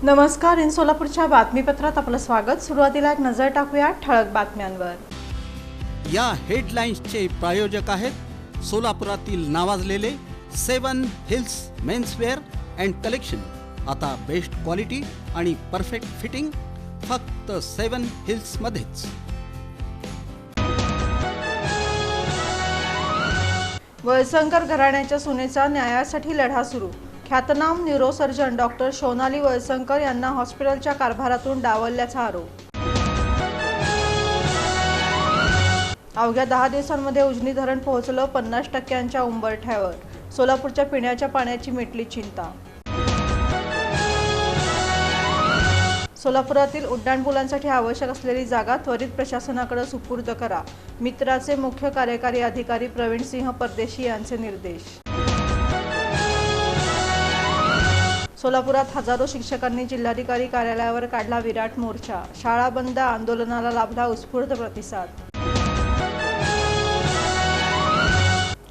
नमस्कार. इन सोलापूरच्या बातमीपत्रात आपलं स्वागत. सुरुवातीला एक नजर टाकूया ठळक बातम्यांवर. या हेडलाईन्सचे प्रायोजक आहेत सोलापुरातील नावाजलेले 7 हिल्स मेन्सवेअर अँड कलेक्शन. आता बेस्ट क्वालिटी आणि परफेक्ट फिटिंग फक्त 7 हिल्स मध्येच. वळसंकर घराण्याच्या सुनेचा न्यायासाठी लढा सुरू. ख्यातनाम न्यूरोसर्जन डॉक्टर सोनाली वळसंकर यांना हॉस्पिटलच्या कारभारातून डावलल्याचा आरोप. अवघ्या 10 दिवसांमध्ये उजनी धरण पोहोचलं 50% उंबरठ्यावर. सोलापूरच्या पिण्याच्या पाण्याची मिटली चिंता. सोलापुरातील उड्डाणपुलांसाठी आवश्यक असलेली जागा त्वरित प्रशासनाकडे सुपूर्द करा. मित्राचे मुख्य कार्यकारी अधिकारी प्रवीण सिंह परदेशी यांचे निर्देश. सोलापुरात हजारो शिक्षकांनी जिल्हाधिकारी कार्यालयावर काढला विराट मोर्चा. शाळा बंद आंदोलनाला लाभला उत्स्फूर्त प्रतिसाद.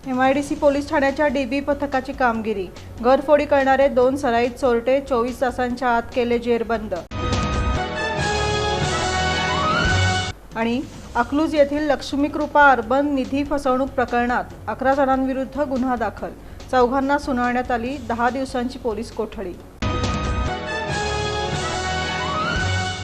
MIDC पोलीस ठाण्याच्या DB पथकाची कामगिरी. घरफोडी करणारे 2 सराईत चोरटे 24 तासांच्या आत केले जेरबंद. आणि अकलूज येथील लक्ष्मीकृपा अर्बन निधी फसवणूक प्रकरणात 11 जणांविरुद्ध गुन्हा दाखल. 4घांना सुनावण्यात आली 10 दिवसांची पोलीस कोठडी.